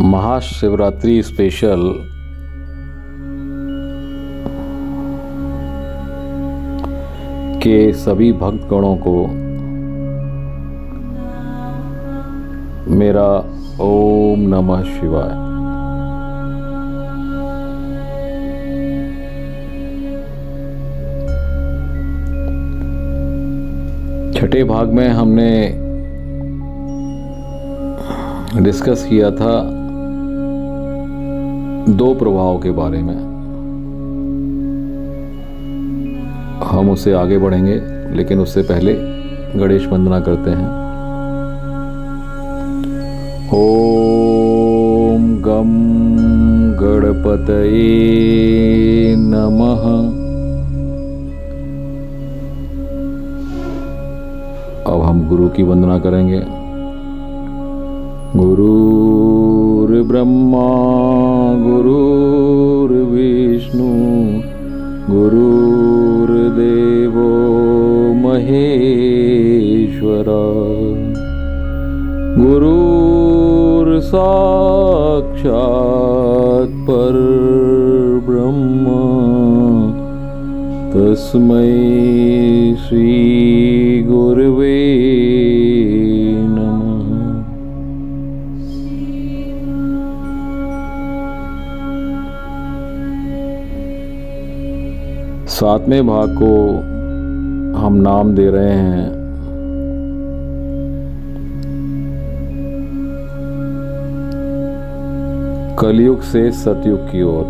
Mahashivratri special के सभी भक्तगणों को मेरा ओम नमः शिवाय। छठे भाग में हमने डिस्कस किया था दो प्रभाव के बारे में। हम उससे आगे बढ़ेंगे, लेकिन उससे पहले गणेश वंदना करते हैं। ओम गम गणपतये नमः। अब हम गुरु की वंदना करेंगे। गुरुर्ब्रह्मा गुरुर्विष्णु गुरुर्देवो महेश्वरा गुरुर्साक्षात् परब्रह्म तस्मै श्री गुरवे नमः। सातवें भाग को हम नाम दे रहे हैं कलयुग से सतयुग की ओर,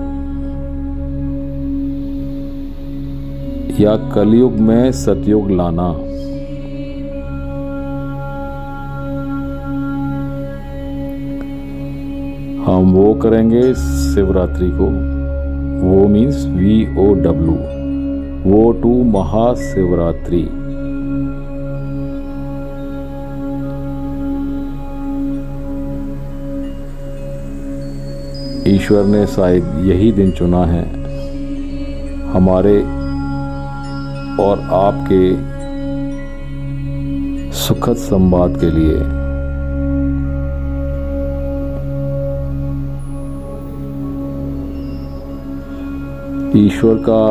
या कलयुग में सतयुग लाना। हम वो करेंगे शिवरात्रि को, वो मीन्स VOW, वो टू महाशिवरात्रि। ईश्वर ने शायद यही दिन चुना है हमारे और आपके सुखद संवाद के लिए। ईश्वर का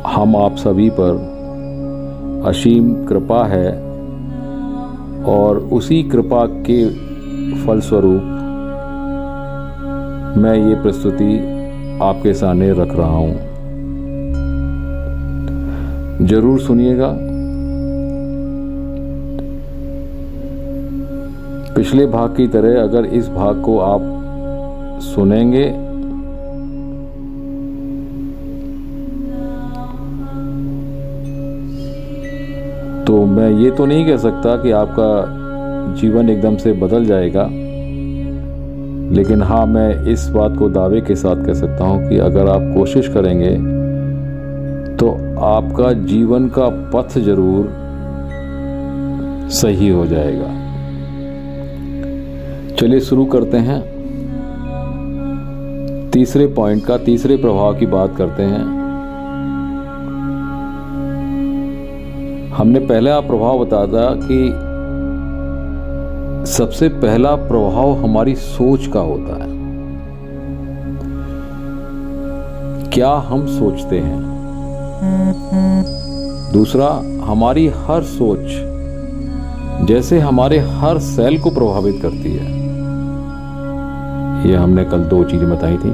हम आप सभी पर असीम कृपा है, और उसी कृपा के फलस्वरूप मैं ये प्रस्तुति आपके सामने रख रहा हूं। जरूर सुनिएगा। पिछले भाग की तरह अगर इस भाग को आप सुनेंगे तो मैं ये तो नहीं कह सकता कि आपका जीवन एकदम से बदल जाएगा, लेकिन हाँ, मैं इस बात को दावे के साथ कह सकता हूं कि अगर आप कोशिश करेंगे तो आपका जीवन का पथ जरूर सही हो जाएगा। चलिए शुरू करते हैं। तीसरे पॉइंट का, तीसरे प्रभाव की बात करते हैं। हमने पहला प्रभाव बताया था कि सबसे पहला प्रभाव हमारी सोच का होता है। क्या हम सोचते हैं। दूसरा, हमारी हर सोच जैसे हमारे हर सेल को प्रभावित करती है। यह हमने कल दो चीजें बताई थी।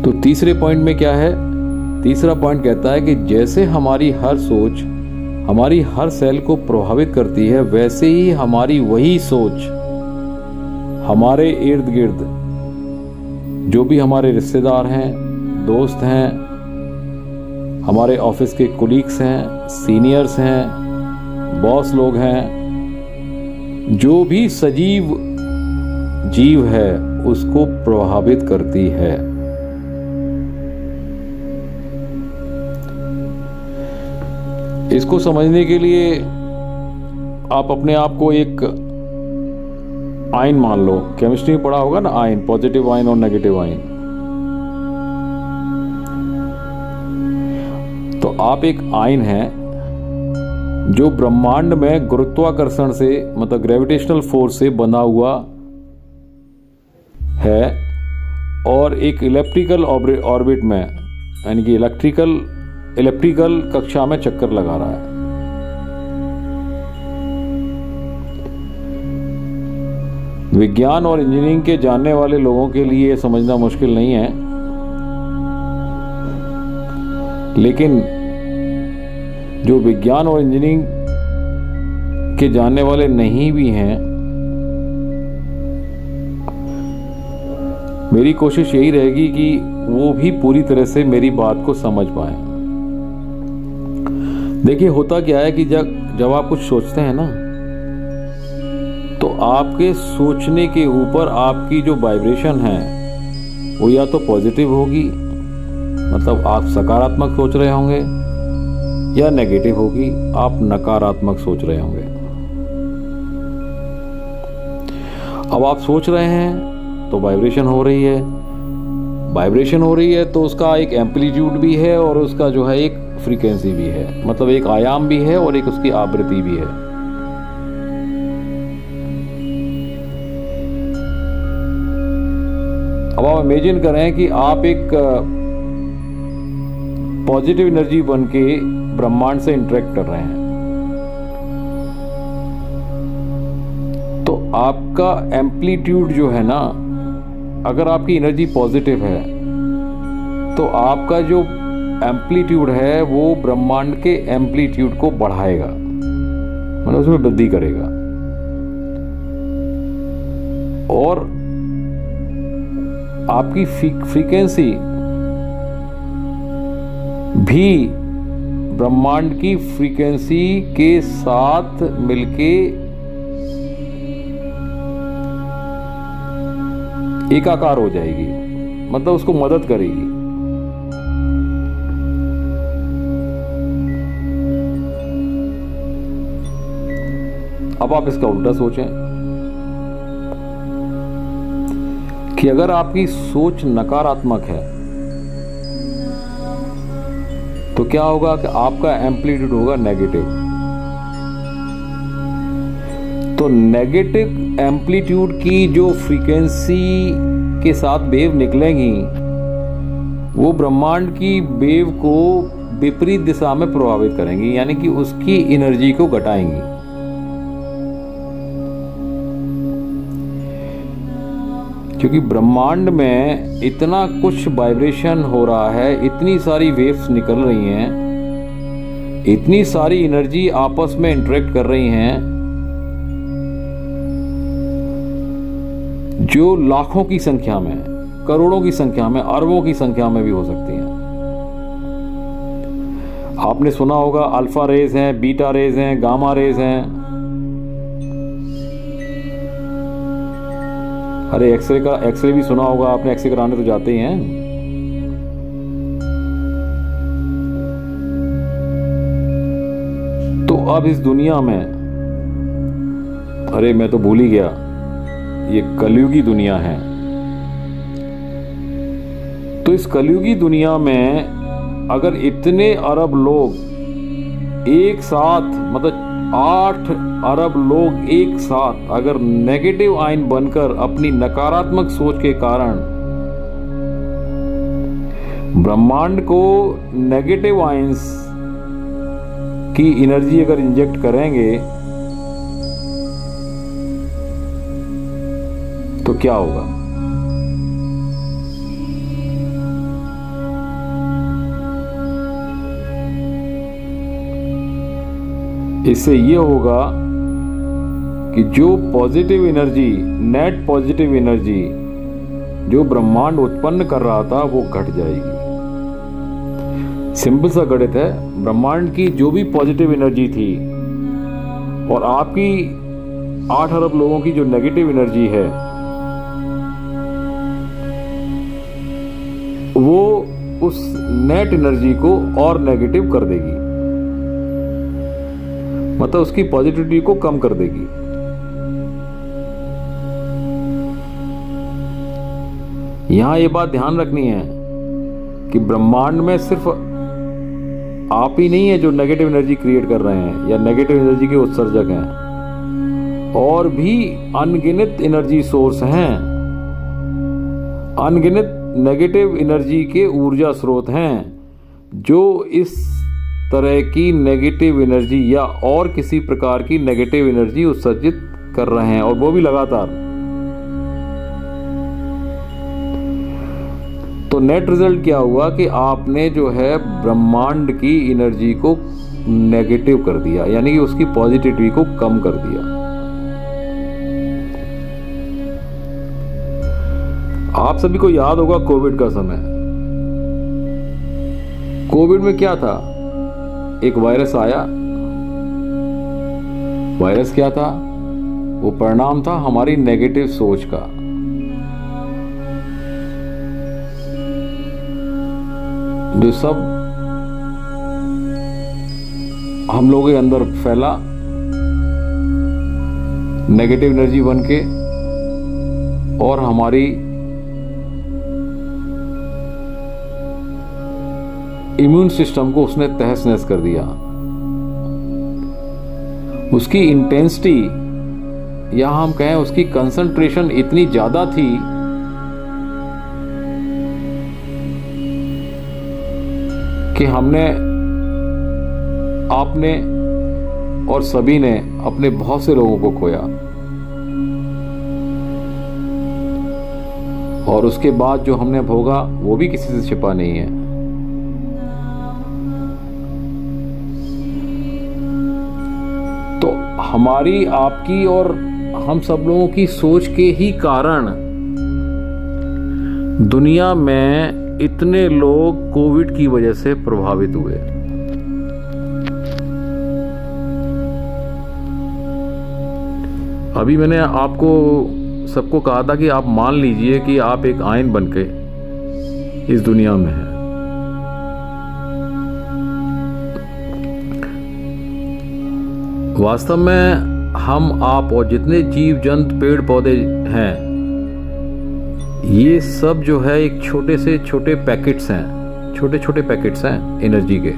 तो तीसरे पॉइंट में क्या है? तीसरा पॉइंट कहता है कि जैसे हमारी हर सोच हमारी हर सेल को प्रभावित करती है, वैसे ही हमारी वही सोच हमारे इर्द गिर्द जो भी हमारे रिश्तेदार हैं, दोस्त हैं, हमारे ऑफिस के कोलीग्स हैं, सीनियर्स हैं, बॉस लोग हैं, जो भी सजीव जीव है उसको प्रभावित करती है। इसको समझने के लिए आप अपने आप को एक आयन मान लो। केमिस्ट्री में पढ़ा होगा ना, आयन, पॉजिटिव आयन और नेगेटिव आयन। तो आप एक आयन हैं जो ब्रह्मांड में गुरुत्वाकर्षण से मतलब ग्रेविटेशनल फोर्स से बना हुआ है और एक इलेक्ट्रिकल ऑर्बिट में यानी कि इलेक्ट्रिकल कक्षा में चक्कर लगा रहा है। विज्ञान और इंजीनियरिंग के जानने वाले लोगों के लिए ये समझना मुश्किल नहीं है, लेकिन जो विज्ञान और इंजीनियरिंग के जानने वाले नहीं भी हैं, मेरी कोशिश यही रहेगी कि वो भी पूरी तरह से मेरी बात को समझ पाए। देखिए, होता क्या है कि जब आप कुछ सोचते हैं ना, तो आपके सोचने के ऊपर आपकी जो वाइब्रेशन है वो या तो पॉजिटिव होगी, मतलब आप सकारात्मक सोच रहे होंगे, या नेगेटिव होगी, आप नकारात्मक सोच रहे होंगे। अब आप सोच रहे हैं तो वाइब्रेशन हो रही है, तो उसका एक एम्पलीट्यूड भी है और उसका जो है एक फ्रीक्वेंसी भी है, मतलब एक आयाम भी है और एक उसकी आवृत्ति भी है। अब आप इमेजिन करें कि आप एक पॉजिटिव एनर्जी बन के ब्रह्मांड से इंटरेक्ट कर रहे हैं, तो आपका एम्पलीट्यूड जो है ना, अगर आपकी एनर्जी पॉजिटिव है तो आपका जो एम्पलीट्यूड है वो ब्रह्मांड के एम्पलीट्यूड को बढ़ाएगा, मतलब उसमें वृद्धि करेगा। और आपकी फ्रीक्वेंसी भी ब्रह्मांड की फ्रीक्वेंसी के साथ मिलके एकाकार हो जाएगी, मतलब उसको मदद करेगी। अब आप इसका उल्टा सोचें कि अगर आपकी सोच नकारात्मक है तो क्या होगा कि आपका एम्पलीट्यूड होगा नेगेटिव। तो नेगेटिव एम्पलीट्यूड की जो फ्रीक्वेंसी के साथ वेव निकलेंगी वो ब्रह्मांड की वेव को विपरीत दिशा में प्रभावित करेंगी, यानी कि उसकी एनर्जी को घटाएंगी। क्योंकि ब्रह्मांड में इतना कुछ वाइब्रेशन हो रहा है, इतनी सारी वेव्स निकल रही हैं, इतनी सारी एनर्जी आपस में इंटरेक्ट कर रही हैं, जो लाखों की संख्या में, करोड़ों की संख्या में, अरबों की संख्या में भी हो सकती हैं। आपने सुना होगा अल्फा रेज हैं, बीटा रेज हैं, गामा रेज हैं। अरे एक्सरे भी सुना होगा आपने, एक्सरे कराने तो जाते ही हैं। तो अब इस दुनिया में, अरे मैं तो भूल ही गया, ये कलयुगी दुनिया है। तो इस कलयुगी दुनिया में अगर इतने अरब लोग एक साथ, मतलब 8 अरब लोग एक साथ अगर नेगेटिव आयन बनकर अपनी नकारात्मक सोच के कारण ब्रह्मांड को नेगेटिव आयंस की एनर्जी अगर इंजेक्ट करेंगे तो क्या होगा? इससे ये होगा कि जो positive energy, net positive energy जो ब्रह्मांड उत्पन्न कर रहा था वो घट जाएगी। सिंपल सा गणित है, ब्रह्मांड की जो भी पॉजिटिव एनर्जी थी और आपकी 8 अरब लोगों की जो नेगेटिव एनर्जी है वो उस नेट एनर्जी को और नेगेटिव कर देगी, मतलब उसकी पॉजिटिविटी को कम कर देगी। यहां ये बात ध्यान रखनी है कि ब्रह्मांड में सिर्फ आप ही नहीं है जो नेगेटिव एनर्जी क्रिएट कर रहे हैं या नेगेटिव एनर्जी के उत्सर्जक हैं, और भी अनगिनत एनर्जी सोर्स हैं, अनगिनत नेगेटिव एनर्जी के ऊर्जा स्रोत हैं जो इस तरह की नेगेटिव एनर्जी या और किसी प्रकार की नेगेटिव एनर्जी उत्सर्जित कर रहे हैं, और वो भी लगातार। तो नेट रिजल्ट क्या हुआ कि आपने जो है ब्रह्मांड की एनर्जी को नेगेटिव कर दिया, यानी कि उसकी पॉजिटिविटी को कम कर दिया। आप सभी को याद होगा कोविड का समय। कोविड में क्या था? एक वायरस आया। वायरस क्या था? वो परिणाम था हमारी नेगेटिव सोच का। जो सब हम लोगों के अंदर फैला नेगेटिव एनर्जी बन के, और हमारी इम्यून सिस्टम को उसने तहस नहस कर दिया। उसकी इंटेंसिटी या हम कहें उसकी कंसंट्रेशन इतनी ज्यादा थी कि हमने, आपने और सभी ने अपने बहुत से लोगों को खोया, और उसके बाद जो हमने भोगा वो भी किसी से छिपा नहीं है। तो हमारी, आपकी और हम सब लोगों की सोच के ही कारण दुनिया में इतने लोग कोविड की वजह से प्रभावित हुए। अभी मैंने आपको सबको कहा था कि आप मान लीजिए कि आप एक आयन बनके इस दुनिया में हैं। वास्तव में हम, आप और जितने जीव जंतु पेड़ पौधे हैं, ये सब जो है एक छोटे से छोटे पैकेट्स हैं, छोटे छोटे पैकेट्स हैं एनर्जी के।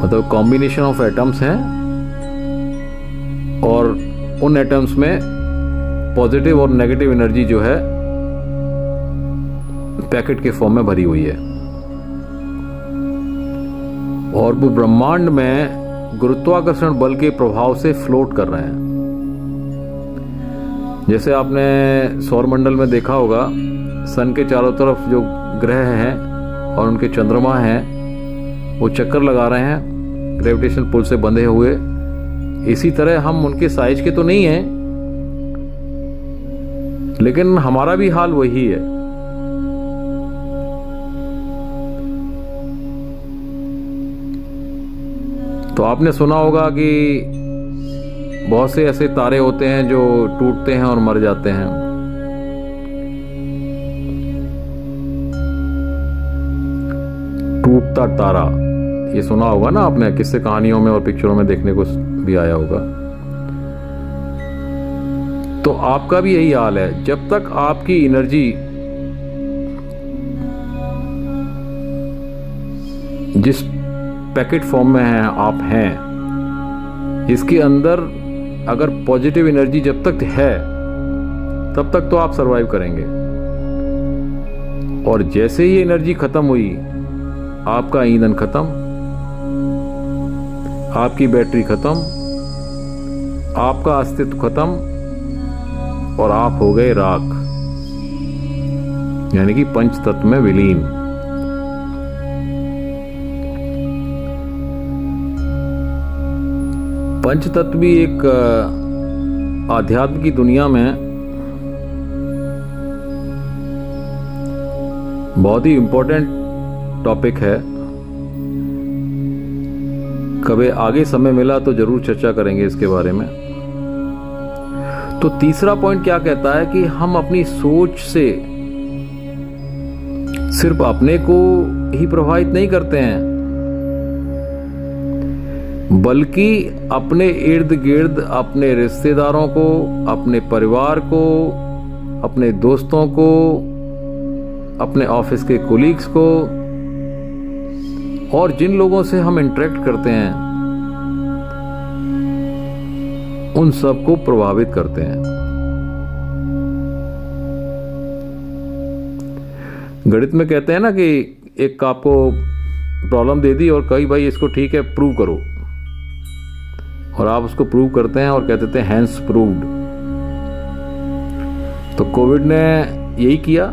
मतलब कॉम्बिनेशन ऑफ एटम्स हैं, और उन एटम्स में पॉजिटिव और नेगेटिव एनर्जी जो है पैकेट के फॉर्म में भरी हुई है। और वो ब्रह्मांड में गुरुत्वाकर्षण बल के प्रभाव से फ्लोट कर रहे हैं। जैसे आपने सौरमंडल में देखा होगा, सन के चारों तरफ जो ग्रह हैं और उनके चंद्रमा हैं वो चक्कर लगा रहे हैं ग्रेविटेशन पुल से बंधे हुए। इसी तरह हम उनके साइज के तो नहीं हैं, लेकिन हमारा भी हाल वही है। तो आपने सुना होगा कि बहुत से ऐसे तारे होते हैं जो टूटते हैं और मर जाते हैं। टूटता तारा, ये सुना होगा ना आपने, किस्से कहानियों में और पिक्चरों में देखने को भी आया होगा। तो आपका भी यही हाल है। जब तक आपकी एनर्जी जिस पैकेट फॉर्म में है, आप हैं, इसके अंदर अगर पॉजिटिव एनर्जी जब तक है तब तक तो आप सरवाइव करेंगे। और जैसे ही एनर्जी खत्म हुई, आपका ईंधन खत्म, आपकी बैटरी खत्म, आपका अस्तित्व खत्म, और आप हो गए राख, यानी कि पंच तत्व में विलीन। पंच तत्व भी एक आध्यात्म की दुनिया में बहुत ही इंपॉर्टेंट टॉपिक है। कभी आगे समय मिला तो जरूर चर्चा करेंगे इसके बारे में। तो तीसरा पॉइंट क्या कहता है कि हम अपनी सोच से सिर्फ अपने को ही प्रभावित नहीं करते हैं, बल्कि अपने इर्द गिर्द अपने रिश्तेदारों को, अपने परिवार को, अपने दोस्तों को, अपने ऑफिस के कोलीग्स को और जिन लोगों से हम इंटरेक्ट करते हैं उन सबको प्रभावित करते हैं। गणित में कहते हैं ना कि एक आपको प्रॉब्लम दे दी और कही भाई इसको ठीक है प्रूव करो, और आप उसको प्रूव करते हैं और कहते थे हैंस प्रूव्ड। तो कोविड ने यही किया।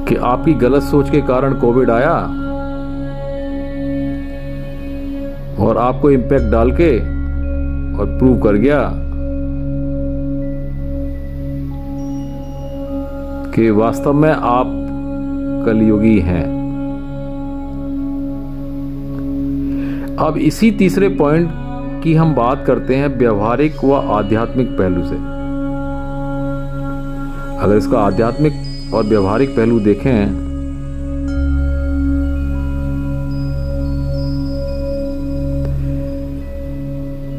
कि आपकी गलत सोच के कारण कोविड आया और आपको इंपैक्ट डाल के और प्रूव कर गया कि वास्तव में आप कलयुगी हैं। अब इसी तीसरे पॉइंट की हम बात करते हैं व्यवहारिक व आध्यात्मिक पहलू से। अगर इसका आध्यात्मिक और व्यवहारिक पहलू देखें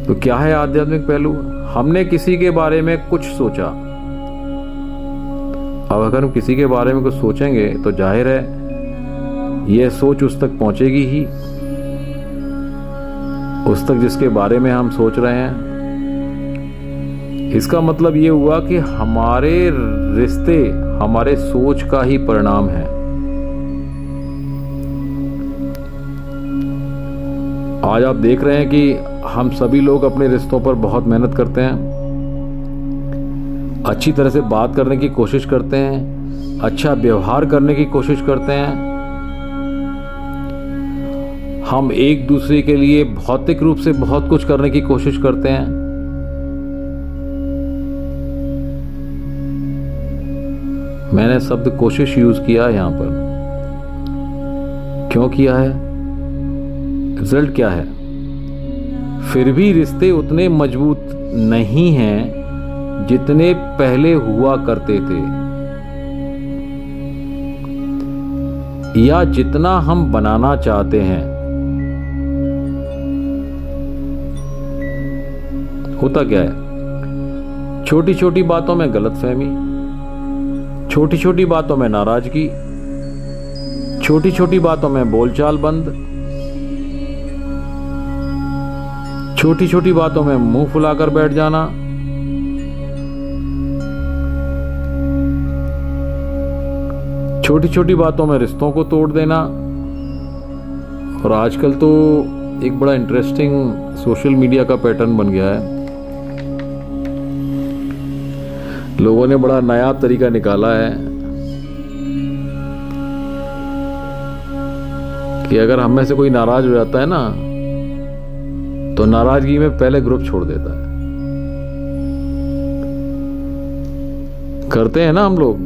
तो क्या है आध्यात्मिक पहलू? हमने किसी के बारे में कुछ सोचा। अब अगर हम किसी के बारे में कुछ सोचेंगे तो जाहिर है यह सोच उस तक पहुंचेगी ही, उस तक जिसके बारे में हम सोच रहे हैं। इसका मतलब यह हुआ कि हमारे रिश्ते हमारे सोच का ही परिणाम है। आज आप देख रहे हैं कि हम सभी लोग अपने रिश्तों पर बहुत मेहनत करते हैं, अच्छी तरह से बात करने की कोशिश करते हैं, अच्छा व्यवहार करने की कोशिश करते हैं। हम एक दूसरे के लिए भौतिक रूप से बहुत कुछ करने की कोशिश करते हैं। मैंने शब्द कोशिश यूज किया है यहां पर। क्यों किया है? रिजल्ट क्या है? फिर भी रिश्ते उतने मजबूत नहीं हैं जितने पहले हुआ करते थे, या जितना हम बनाना चाहते हैं। होता क्या है? छोटी छोटी बातों में गलतफहमी, छोटी छोटी बातों में नाराजगी, छोटी छोटी बातों में बोलचाल बंद, छोटी छोटी बातों में मुंह फुलाकर बैठ जाना, छोटी छोटी बातों में रिश्तों को तोड़ देना। और आजकल तो एक बड़ा इंटरेस्टिंग सोशल मीडिया का पैटर्न बन गया है। लोगों ने बड़ा नया तरीका निकाला है कि अगर हम में से कोई नाराज हो जाता है ना तो नाराजगी में पहले ग्रुप छोड़ देता है। करते हैं ना हम लोग।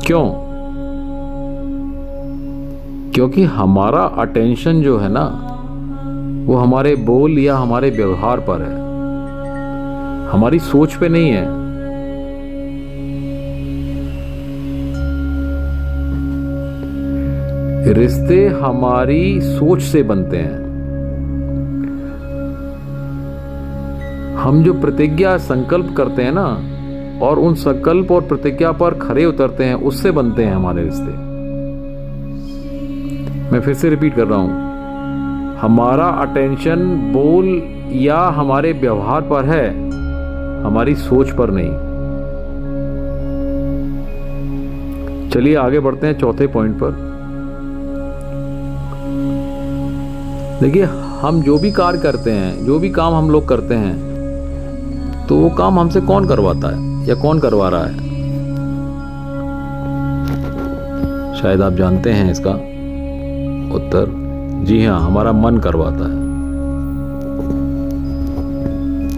क्यों? क्योंकि हमारा अटेंशन जो है ना वो हमारे बोल या हमारे व्यवहार पर है, हमारी सोच पे नहीं है। रिश्ते हमारी सोच से बनते हैं। हम जो प्रतिज्ञा संकल्प करते हैं ना और उन संकल्प और प्रतिज्ञा पर खरे उतरते हैं, उससे बनते हैं हमारे रिश्ते। मैं फिर से रिपीट कर रहा हूं, हमारा अटेंशन बोल या हमारे व्यवहार पर है, हमारी सोच पर नहीं। चलिए आगे बढ़ते हैं चौथे पॉइंट पर। देखिए, हम जो भी कार्य करते हैं, जो भी काम हम लोग करते हैं, तो वो काम हमसे कौन करवाता है या कौन करवा रहा है? शायद आप जानते हैं इसका उत्तर। जी हाँ, हमारा मन करवाता है।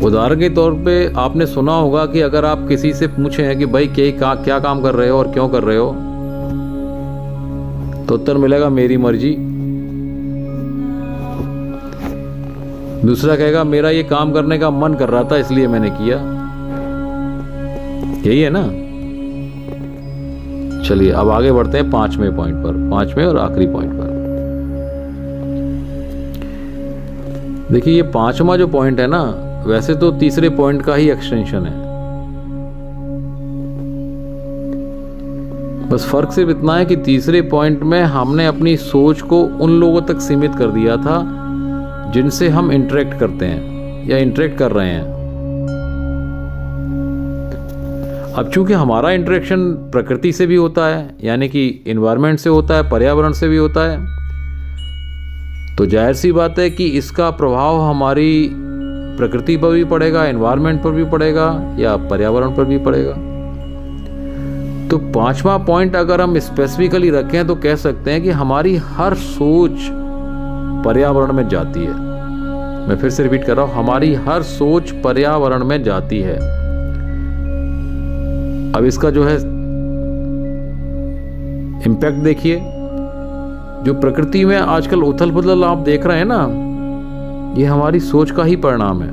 उदाहरण के तौर पे आपने सुना होगा कि अगर आप किसी से पूछें कि भाई क्या काम कर रहे हो और क्यों कर रहे हो, तो उत्तर मिलेगा मेरी मर्जी। दूसरा कहेगा मेरा ये काम करने का मन कर रहा था इसलिए मैंने किया। यही है ना। चलिए अब आगे बढ़ते हैं पांचवें पॉइंट पर, पांचवें और आखिरी पॉइंट पर। देखिए, ये पांचवा जो पॉइंट है ना, वैसे तो तीसरे पॉइंट का ही एक्सटेंशन है। बस फर्क सिर्फ इतना है कि तीसरे पॉइंट में हमने अपनी सोच को उन लोगों तक सीमित कर दिया था जिनसे हम इंटरेक्ट करते हैं या इंटरेक्ट कर रहे हैं। अब चूंकि हमारा इंटरेक्शन प्रकृति से भी होता है, यानी कि इन्वायरमेंट से होता है, पर्यावरण से भी होता है, तो जाहिर सी बात है कि इसका प्रभाव हमारी प्रकृति पर भी पड़ेगा, एनवायरनमेंट पर भी पड़ेगा या पर्यावरण पर भी पड़ेगा। तो पांचवा पॉइंट अगर हम स्पेसिफिकली रखें तो कह सकते हैं कि हमारी हर सोच पर्यावरण में जाती है। मैं फिर से रिपीट कर रहा हूं, हमारी हर सोच पर्यावरण में जाती है। अब इसका जो है इम्पैक्ट देखिए, जो प्रकृति में आजकल उथल पुथल आप देख रहे हैं ना, ये हमारी सोच का ही परिणाम है।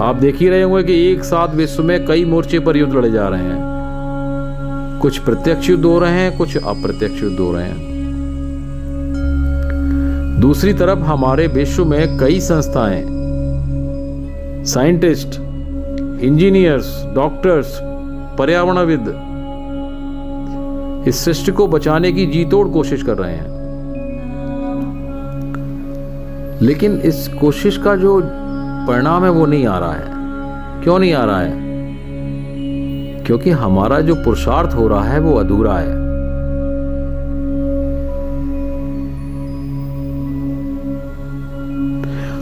आप देख ही रहे होंगे कि एक साथ विश्व में कई मोर्चे पर युद्ध लड़े जा रहे हैं। कुछ प्रत्यक्ष युद्ध हो रहे हैं, कुछ अप्रत्यक्ष युद्ध हो रहे हैं। दूसरी तरफ हमारे विश्व में कई संस्थाएं, साइंटिस्ट, इंजीनियर्स, डॉक्टर्स, पर्यावरणविद इस सृष्टि को बचाने की जी तोड़ कोशिश कर रहे हैं। लेकिन इस कोशिश का जो परिणाम है वो नहीं आ रहा है। क्यों नहीं आ रहा है? क्योंकि हमारा जो पुरुषार्थ हो रहा है वो अधूरा है।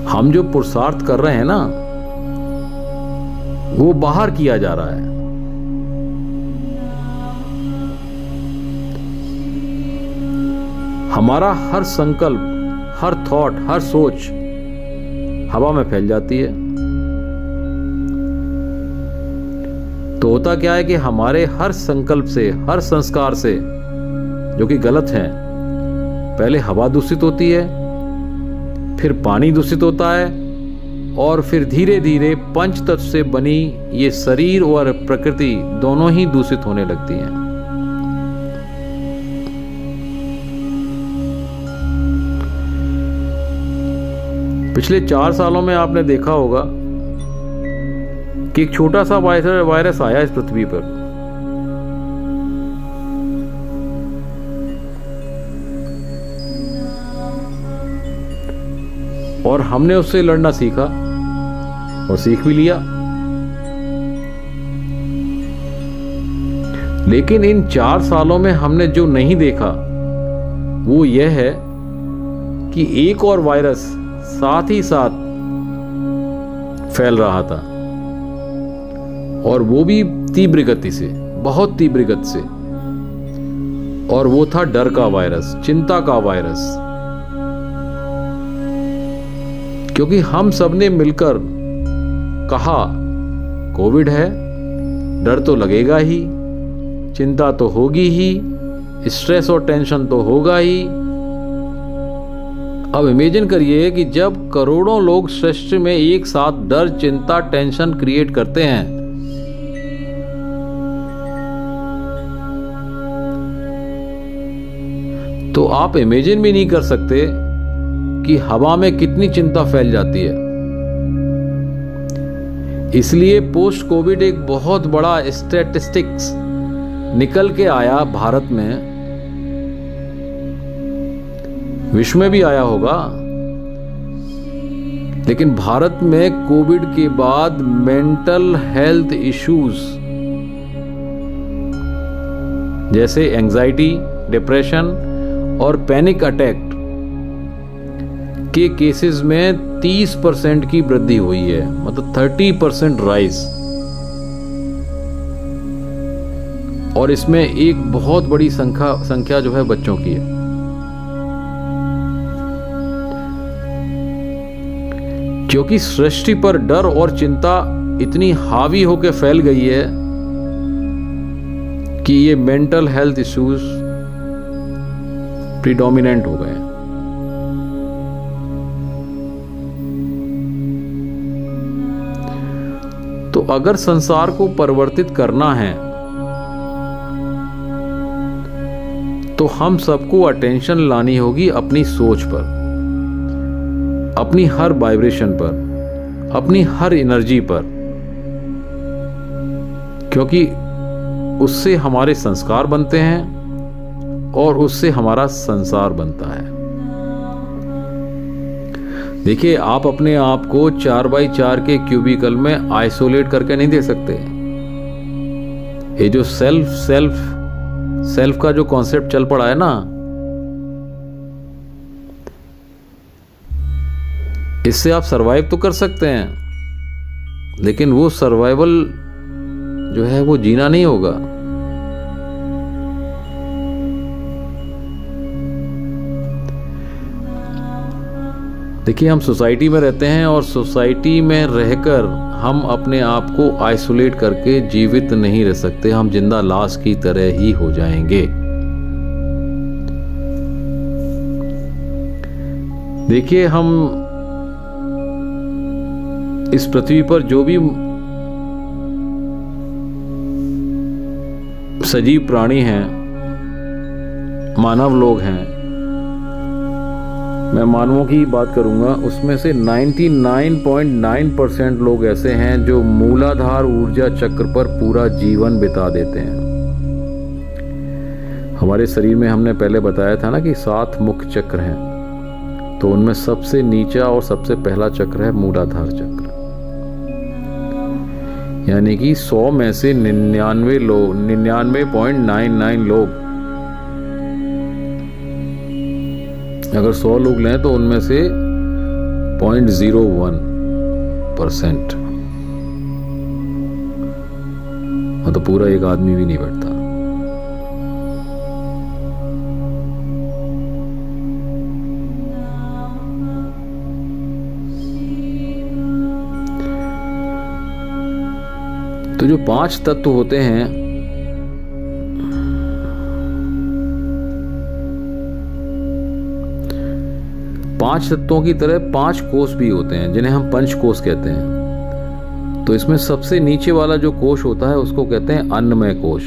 हम जो पुरुषार्थ कर रहे हैं ना, वो बाहर किया जा रहा है। हमारा हर संकल्प, हर थॉट, हर सोच हवा में फैल जाती है। तो होता क्या है कि हमारे हर संकल्प से, हर संस्कार से, जो कि गलत है, पहले हवा दूषित होती है, फिर पानी दूषित होता है, और फिर धीरे धीरे पंच तत्व से बनी ये शरीर और प्रकृति दोनों ही दूषित होने लगती हैं। पिछले 4 सालों में आपने देखा होगा कि एक छोटा सा वायरस आया इस पृथ्वी पर। और हमने उससे लड़ना सीखा और सीख भी लिया। लेकिन इन 4 सालों में हमने जो नहीं देखा वो यह है कि एक और वायरस साथ ही साथ फैल रहा था, और वो भी तीव्र गति से, बहुत तीव्र गति से। और वो था डर का वायरस, चिंता का वायरस। क्योंकि हम सबने मिलकर कहा कोविड है, डर तो लगेगा ही, चिंता तो होगी ही, स्ट्रेस और टेंशन तो होगा ही। अब इमेजिन करिए कि जब करोड़ों लोग सृष्टि में एक साथ डर, चिंता, टेंशन क्रिएट करते हैं, तो आप इमेजिन भी नहीं कर सकते कि हवा में कितनी चिंता फैल जाती है। इसलिए पोस्ट कोविड एक बहुत बड़ा स्टैटिस्टिक्स निकल के आया भारत में, विश्व में भी आया होगा, लेकिन भारत में कोविड के बाद मेंटल हेल्थ इश्यूज जैसे एंजाइटी, डिप्रेशन और पैनिक अटैक के केसेस में 30% की वृद्धि हुई है, मतलब 30% राइज। और इसमें एक बहुत बड़ी संख्या जो है बच्चों की है। क्योंकि सृष्टि पर डर और चिंता इतनी हावी होकर फैल गई है कि ये मेंटल हेल्थ इश्यूज प्रीडोमिनेंट हो गए हैं। तो अगर संसार को परिवर्तित करना है तो हम सबको अटेंशन लानी होगी अपनी सोच पर। अपनी हर वाइब्रेशन पर, अपनी हर एनर्जी पर, क्योंकि उससे हमारे संस्कार बनते हैं और उससे हमारा संसार बनता है। देखिए, आप अपने आप को 4x4 के क्यूबिकल में आइसोलेट करके नहीं दे सकते। ये जो सेल्फ का जो कॉन्सेप्ट चल पड़ा है ना, इससे आप सरवाइव तो कर सकते हैं, लेकिन वो सर्वाइवल जो है वो जीना नहीं होगा। देखिए, हम सोसाइटी में रहते हैं और सोसाइटी में रहकर हम अपने आप को आइसोलेट करके जीवित नहीं रह सकते। हम जिंदा लाश की तरह ही हो जाएंगे। देखिए, हम इस पृथ्वी पर जो भी सजीव प्राणी हैं, मानव लोग हैं, मैं मानवों की बात करूंगा, उसमें से 99.9% लोग ऐसे हैं जो मूलाधार ऊर्जा चक्र पर पूरा जीवन बिता देते हैं। हमारे शरीर में हमने पहले बताया था ना कि 7 मुख्य चक्र हैं, तो उनमें सबसे नीचा और सबसे पहला चक्र है मूलाधार चक्र। यानी कि 100 में से 99.99 लोग, अगर 100 लोग लें तो उनमें से 0.01%, मतलब पूरा एक आदमी भी नहीं बैठता। तो जो 5 तत्व होते हैं, पांच तत्वों की तरह 5 कोष भी होते हैं, जिन्हें हम पंच कोष कहते हैं। तो इसमें सबसे नीचे वाला जो कोष होता है उसको कहते हैं अन्नमय कोष।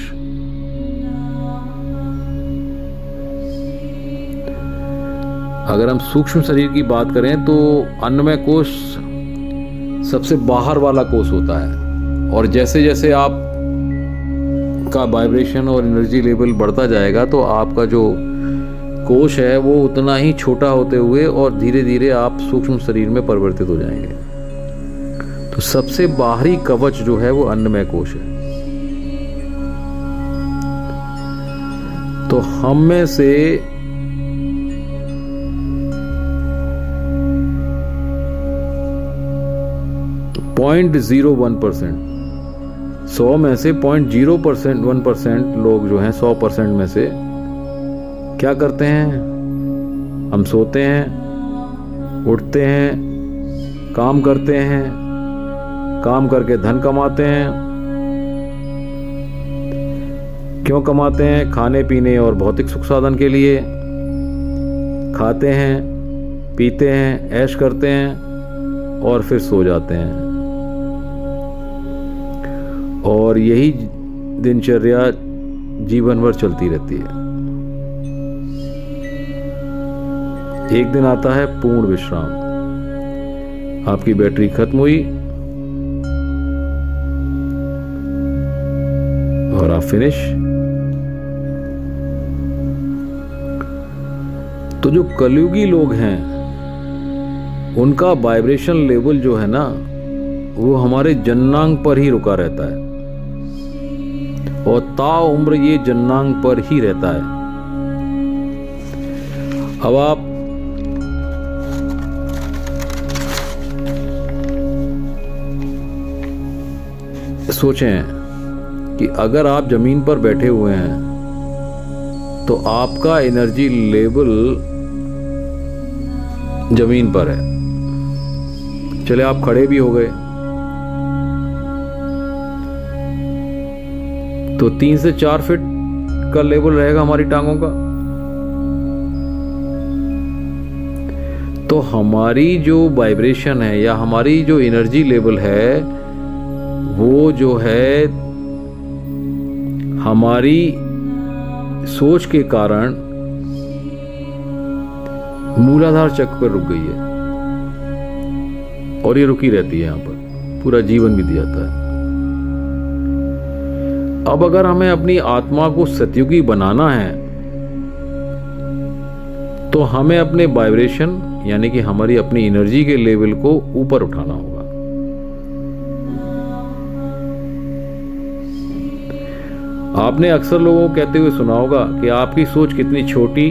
अगर हम सूक्ष्म शरीर की बात करें तो अन्नमय कोष सबसे बाहर वाला कोष होता है, और जैसे जैसे आप का वाइब्रेशन और एनर्जी लेवल बढ़ता जाएगा तो आपका जो कोष है वो उतना ही छोटा होते हुए और धीरे धीरे आप सूक्ष्म शरीर में परिवर्तित हो जाएंगे। तो सबसे बाहरी कवच जो है वो अन्नमय कोष है। तो हम में से 0.01%, 100 में से 0.01% लोग जो हैं 100% में से क्या करते हैं? हम सोते हैं, उठते हैं, काम करते हैं, काम करके धन कमाते हैं। क्यों कमाते हैं? खाने पीने और भौतिक सुख साधन के लिए। खाते हैं, पीते हैं, ऐश करते हैं और फिर सो जाते हैं। और यही दिनचर्या जीवन भर चलती रहती है। एक दिन आता है पूर्ण विश्राम, आपकी बैटरी खत्म हुई और आप फिनिश। तो जो कलयुगी लोग हैं उनका वाइब्रेशन लेवल जो है ना वो हमारे जन्नांग पर ही रुका रहता है और ताउम्र ये जन्नांग पर ही रहता है। अब आप सोचें कि अगर आप जमीन पर बैठे हुए हैं तो आपका एनर्जी लेवल जमीन पर है। चले आप खड़े भी हो गए तो 3 से 4 फीट का लेवल रहेगा हमारी टांगों का। तो हमारी जो वाइब्रेशन है या हमारी जो एनर्जी लेवल है वो जो है हमारी सोच के कारण मूलाधार चक्र पर रुक गई है। और ये रुकी रहती है यहाँ पर, पूरा जीवन बीत जाता है। अब अगर हमें अपनी आत्मा को सतयुगी बनाना है तो हमें अपने वाइब्रेशन यानी कि हमारी अपनी एनर्जी के लेवल को ऊपर उठाना होगा। आपने अक्सर लोगों को कहते हुए सुना होगा कि आपकी सोच कितनी छोटी,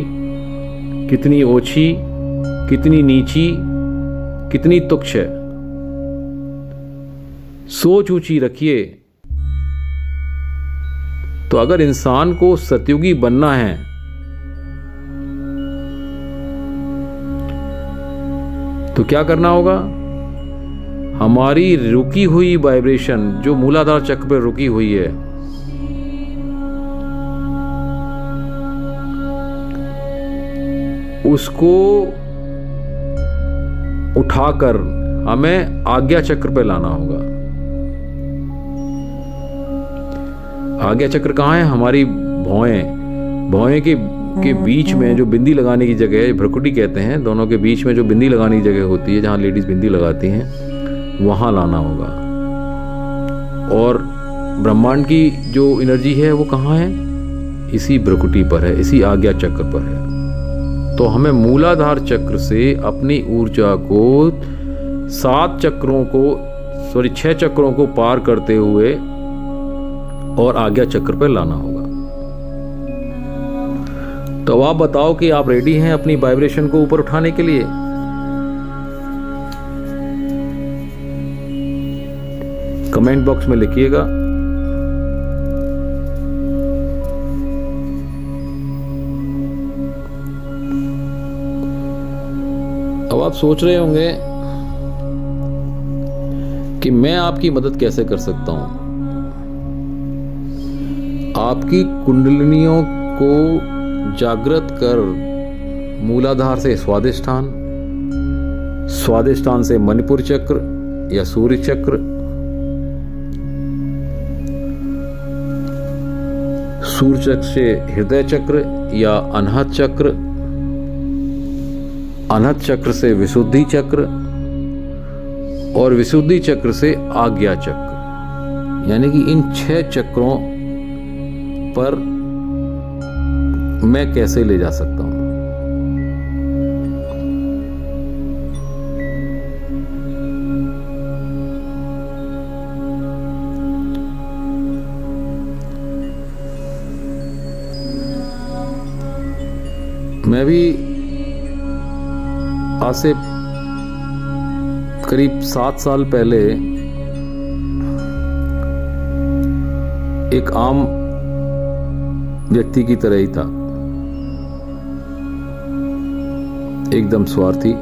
कितनी ओछी, कितनी नीची, कितनी तुच्छ है। सोच ऊंची रखिए। तो अगर इंसान को सतयुगी बनना है तो क्या करना होगा? हमारी रुकी हुई वाइब्रेशन जो मूलाधार चक्र पर रुकी हुई है, उसको उठाकर हमें आज्ञा चक्र पे लाना होगा। आज्ञा चक्र कहाँ है? हमारी भौएं के बीच में जो बिंदी लगाने की जगह है, भ्रुकुटी कहते हैं, दोनों के बीच में जो बिंदी लगाने की जगह होती है, जहां लेडीज बिंदी लगाती हैं, वहां लाना होगा। और ब्रह्मांड की जो एनर्जी है वो कहाँ है? इसी भ्रुकुटी पर है, इसी आज्ञा चक्र पर है। तो हमें मूलाधार चक्र से अपनी ऊर्जा को 6 चक्रों को पार करते हुए और आज्ञा चक्र पर लाना होगा। तो आप बताओ कि आप रेडी हैं अपनी वाइब्रेशन को ऊपर उठाने के लिए? कमेंट बॉक्स में लिखिएगा। अब आप सोच रहे होंगे कि मैं आपकी मदद कैसे कर सकता हूं। आपकी कुंडलिनियों को जागृत कर मूलाधार से स्वादिष्ठान, स्वादिष्ठान से मणिपुर चक्र या सूर्य चक्र, सूर्य चक्र से हृदय चक्र या अनहत चक्र, अनहत चक्र से विशुद्धि चक्र और विशुद्धि चक्र से आज्ञा चक्र, यानी कि इन 6 चक्रों पर मैं कैसे ले जा सकता हूं। मैं भी आज से करीब 7 साल पहले एक आम व्यक्ति की तरह ही था, एकदम स्वार्थी,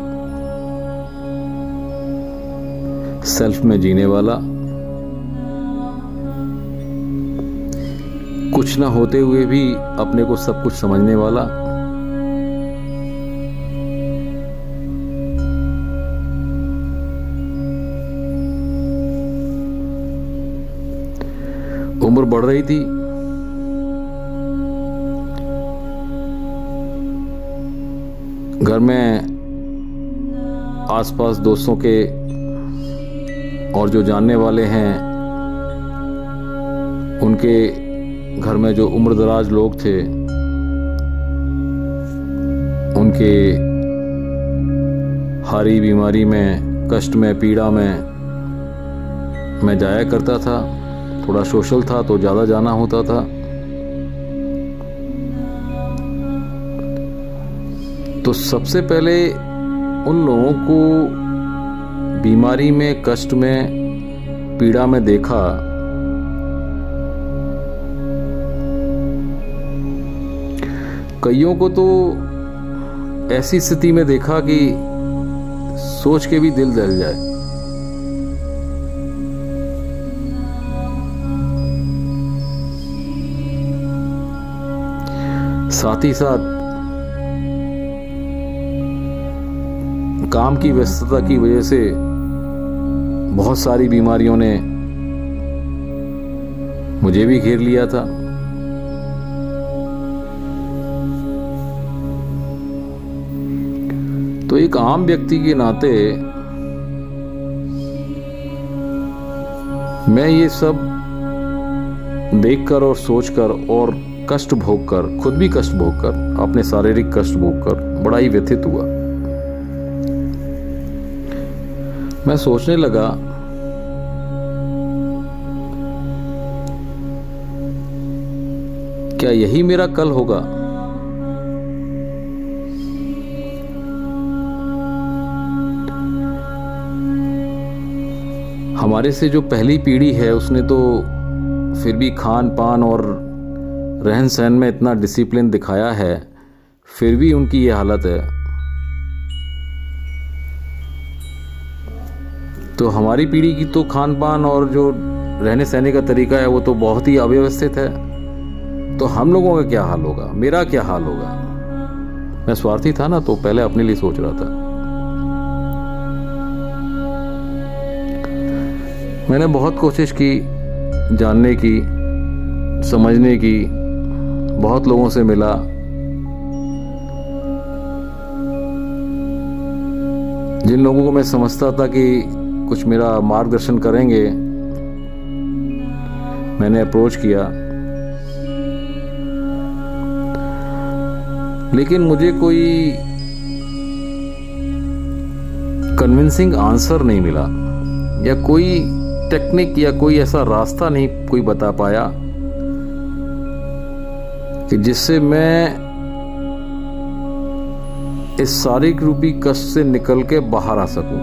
सेल्फ में जीने वाला, कुछ ना होते हुए भी अपने को सब कुछ समझने वाला, उम्र बढ़ रही थी, घर में आसपास दोस्तों के और जो जानने वाले हैं उनके घर में जो उम्रदराज लोग थे, उनके हारी बीमारी में, कष्ट में, पीड़ा में मैं जाया करता था। थोड़ा सोशल था तो ज़्यादा जाना होता था। तो सबसे पहले उन लोगों को बीमारी में, कष्ट में, पीड़ा में देखा, कईयों को तो ऐसी स्थिति में देखा कि सोच के भी दिल दहल जाए। साथ ही साथ काम की व्यस्तता की वजह से बहुत सारी बीमारियों ने मुझे भी घेर लिया था। तो एक आम व्यक्ति के नाते मैं ये सब देखकर और सोचकर और कष्ट भोगकर, खुद भी कष्ट भोगकर, अपने शारीरिक कष्ट भोगकर बड़ा ही व्यथित हुआ। मैं सोचने लगा क्या यही मेरा कल होगा? हमारे से जो पहली पीढ़ी है उसने तो फिर भी खान पान और रहन सहन में इतना डिसिप्लिन दिखाया है, फिर भी उनकी ये हालत है। तो हमारी पीढ़ी की तो खान पान और जो रहने सहने का तरीका है वो तो बहुत ही अव्यवस्थित है। तो हम लोगों का क्या हाल होगा, मेरा क्या हाल होगा? मैं स्वार्थी था ना, तो पहले अपने लिए सोच रहा था। मैंने बहुत कोशिश की जानने की, समझने की, बहुत लोगों से मिला। जिन लोगों को मैं समझता था कि कुछ मेरा मार्गदर्शन करेंगे, मैंने अप्रोच किया, लेकिन मुझे कोई कन्विंसिंग आंसर नहीं मिला, या कोई टेक्निक या कोई ऐसा रास्ता नहीं कोई बता पाया कि जिससे मैं इस शारीरिक रूपी कष्ट से निकल के बाहर आ सकूं।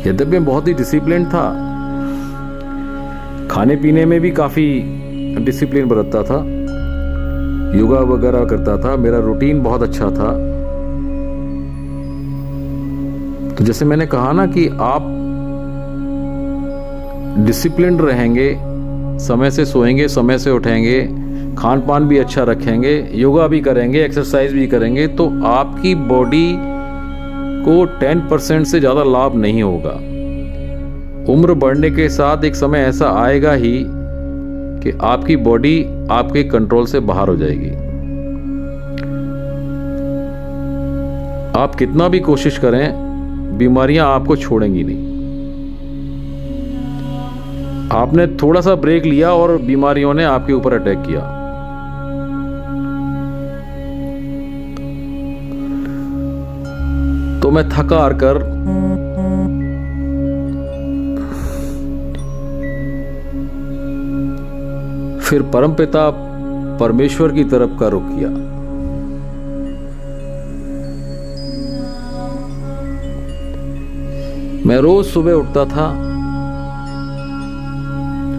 यद्यपि मैं बहुत ही डिसिप्लिन था, खाने पीने में भी काफी डिसिप्लिन बरतता था, योगा वगैरह करता था, मेरा रूटीन बहुत अच्छा था। तो जैसे मैंने कहा ना कि आप डिसिप्लिन्ड रहेंगे, समय से सोएंगे, समय से उठेंगे, खान पान भी अच्छा रखेंगे, योगा भी करेंगे, एक्सरसाइज भी करेंगे, तो आपकी बॉडी को 10% से ज़्यादा लाभ नहीं होगा। उम्र बढ़ने के साथ एक समय ऐसा आएगा ही कि आपकी बॉडी आपके कंट्रोल से बाहर हो जाएगी। आप कितना भी कोशिश करें, बीमारियां आपको छोड़ेंगी नहीं। आपने थोड़ा सा ब्रेक लिया और बीमारियों ने आपके ऊपर अटैक किया। तो मैं थका हार कर फिर परमपिता परमेश्वर की तरफ का रुख किया। मैं रोज सुबह उठता था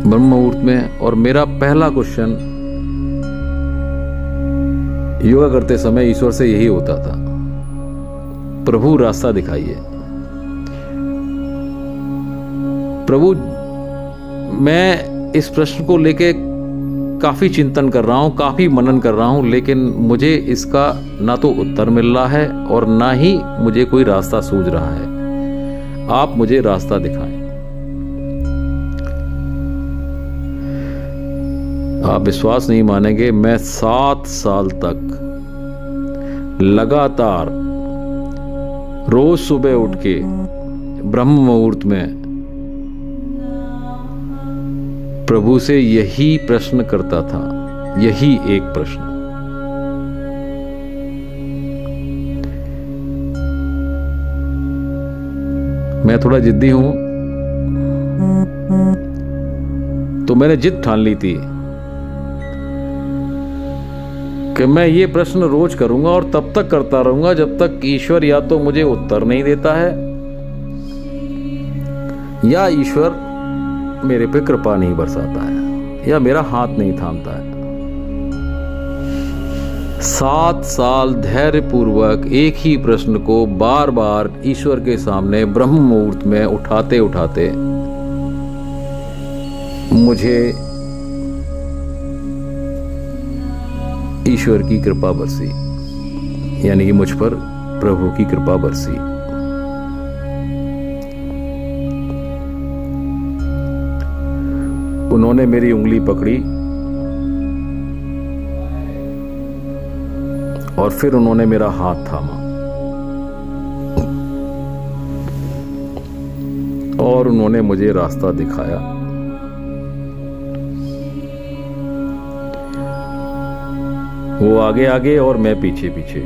ब्रह्म मुहूर्त में, और मेरा पहला क्वेश्चन योगा करते समय ईश्वर से यही होता था, प्रभु रास्ता दिखाइए। प्रभु, मैं इस प्रश्न को लेके काफी चिंतन कर रहा हूं, काफी मनन कर रहा हूं, लेकिन मुझे इसका ना तो उत्तर मिल रहा है और ना ही मुझे कोई रास्ता सूझ रहा है। आप मुझे रास्ता दिखाएं। आप विश्वास नहीं मानेंगे, मैं 7 साल तक लगातार रोज सुबह उठ के ब्रह्म मुहूर्त में प्रभु से यही प्रश्न करता था, यही एक प्रश्न। मैं थोड़ा जिद्दी हूं, तो मैंने जिद ठान ली थी कि मैं ये प्रश्न रोज करूंगा और तब तक करता रहूंगा जब तक ईश्वर या तो मुझे उत्तर नहीं देता है या ईश्वर मेरे पे कृपा नहीं बरसाता है या मेरा हाथ नहीं थामता है। 7 साल धैर्य पूर्वक एक ही प्रश्न को बार बार ईश्वर के सामने ब्रह्म मुहूर्त में उठाते उठाते मुझे ईश्वर की कृपा बरसी, यानी कि मुझ पर प्रभु की कृपा बरसी। उन्होंने मेरी उंगली पकड़ी और फिर उन्होंने मेरा हाथ थामा और उन्होंने मुझे रास्ता दिखाया। वो आगे आगे और मैं पीछे पीछे,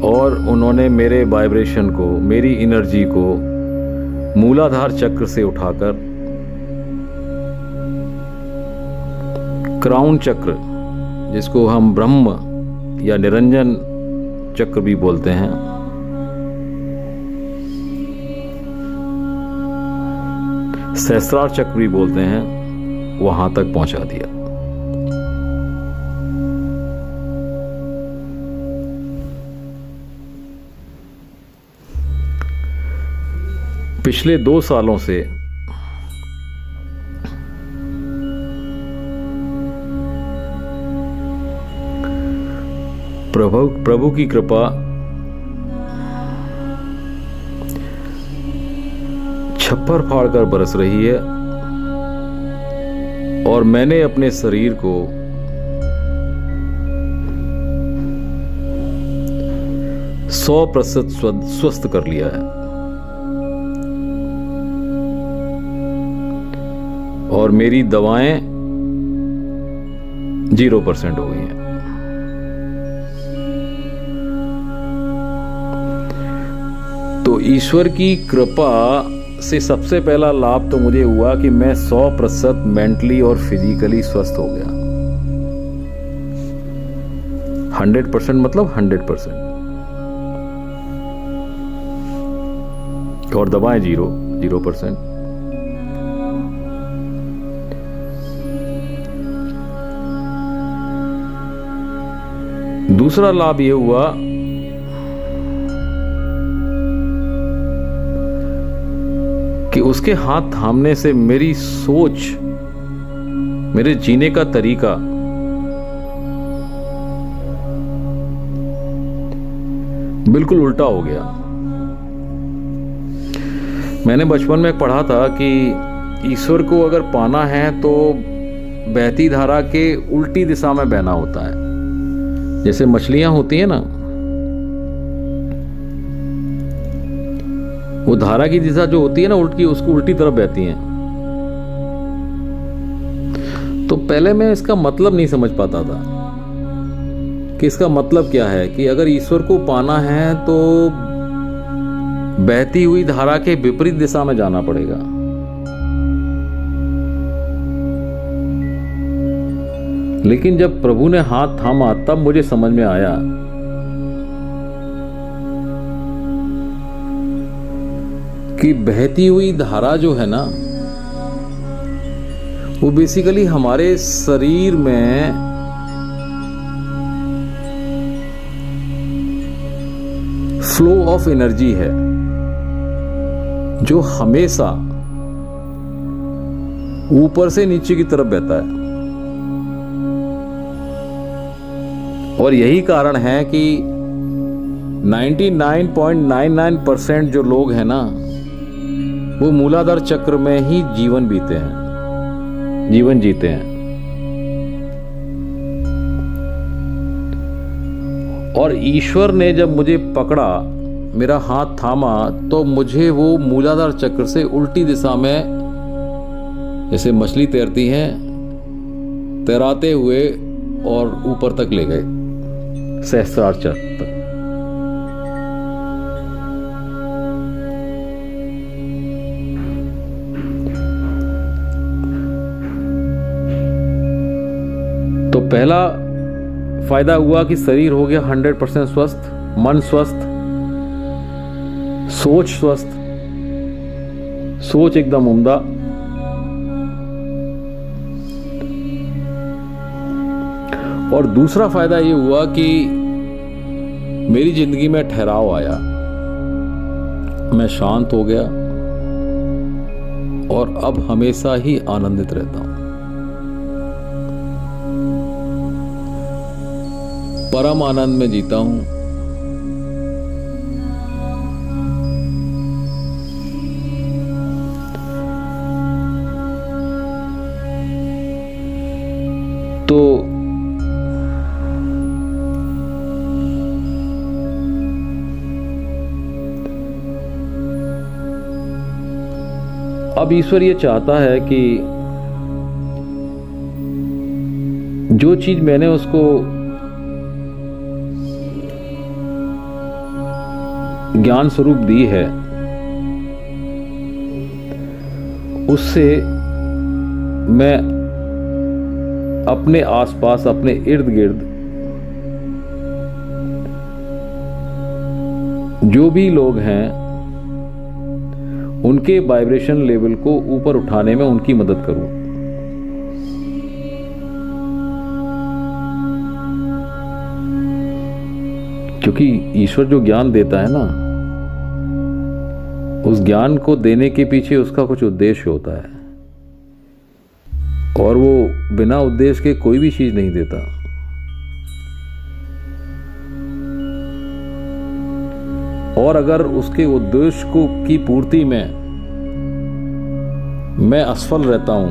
और उन्होंने मेरे वाइब्रेशन को, मेरी एनर्जी को मूलाधार चक्र से उठाकर क्राउन चक्र, जिसको हम ब्रह्म या निरंजन चक्र भी बोलते हैं, सहस्रार चक्र भी बोलते हैं, वहां तक पहुंचा दिया। पिछले 2 सालों से प्रभु की कृपा छप्पर फाड़कर बरस रही है, और मैंने अपने शरीर को सौ % स्वस्थ कर लिया है, और मेरी दवाएं 0% हो गई हैं। तो ईश्वर की कृपा से सबसे पहला लाभ तो मुझे हुआ कि मैं 100% मेंटली और फिजिकली स्वस्थ हो गया। 100% मतलब 100%, और दवाएं 0%। दूसरा लाभ यह हुआ कि उसके हाथ थामने से मेरी सोच, मेरे जीने का तरीका बिल्कुल उल्टा हो गया। मैंने बचपन में पढ़ा था कि ईश्वर को अगर पाना है तो बहती धारा के उल्टी दिशा में बहना होता है। जैसे मछलियां होती हैं ना, वो धारा की दिशा जो होती है ना उल्टी, उसको उल्टी तरफ बहती हैं। तो पहले मैं इसका मतलब नहीं समझ पाता था कि इसका मतलब क्या है, कि अगर ईश्वर को पाना है तो बहती हुई धारा के विपरीत दिशा में जाना पड़ेगा। लेकिन जब प्रभु ने हाथ थामा तब मुझे समझ में आया कि बहती हुई धारा जो है ना, वो बेसिकली हमारे शरीर में फ्लो ऑफ एनर्जी है, जो हमेशा ऊपर से नीचे की तरफ बहता है। और यही कारण है कि 99.99% जो लोग हैं ना, वो मूलाधार चक्र में ही जीवन जीते हैं। और ईश्वर ने जब मुझे पकड़ा, मेरा हाथ थामा, तो मुझे वो मूलाधार चक्र से उल्टी दिशा में, जैसे मछली तैरती है, तैराते हुए और ऊपर तक ले गए, सहस्रार चक्र तक। तो पहला फायदा हुआ कि शरीर हो गया 100% स्वस्थ, मन स्वस्थ, सोच स्वस्थ, सोच एकदम उम्दा। और दूसरा फायदा ये हुआ कि मेरी जिंदगी में ठहराव आया, मैं शांत हो गया और अब हमेशा ही आनंदित रहता हूं, परम आनंद में जीता हूं। तो अब ईश्वर ये चाहता है कि जो चीज मैंने उसको ज्ञान स्वरूप दी है, उससे मैं अपने आसपास, अपने इर्द गिर्द जो भी लोग हैं उनके वाइब्रेशन लेवल को ऊपर उठाने में उनकी मदद करूं। क्योंकि ईश्वर जो ज्ञान देता है ना, उस ज्ञान को देने के पीछे उसका कुछ उद्देश्य होता है, और वो बिना उद्देश्य के कोई भी चीज नहीं देता। और अगर उसके उद्देश्य को की पूर्ति में मैं असफल रहता हूं,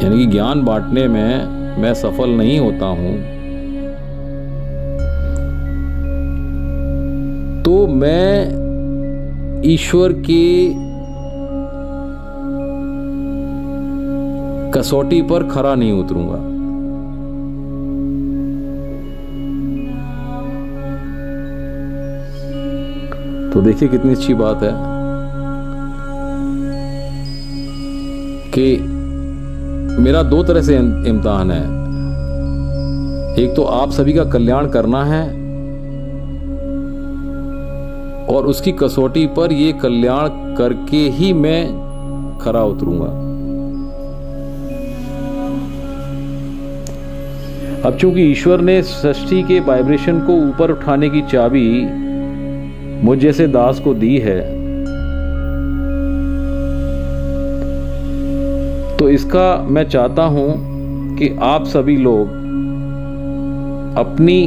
यानी कि ज्ञान बांटने में मैं सफल नहीं होता हूं, तो मैं ईश्वर की कसौटी पर खरा नहीं उतरूंगा। तो देखिए कितनी अच्छी बात है कि मेरा दो तरह से इम्तिहान है। एक तो आप सभी का कल्याण करना है, और उसकी कसौटी पर ये कल्याण करके ही मैं खरा उतरूंगा। अब चूंकि ईश्वर ने सृष्टि के वाइब्रेशन को ऊपर उठाने की चाबी मुझ जैसे दास को दी है, तो इसका मैं चाहता हूं कि आप सभी लोग अपनी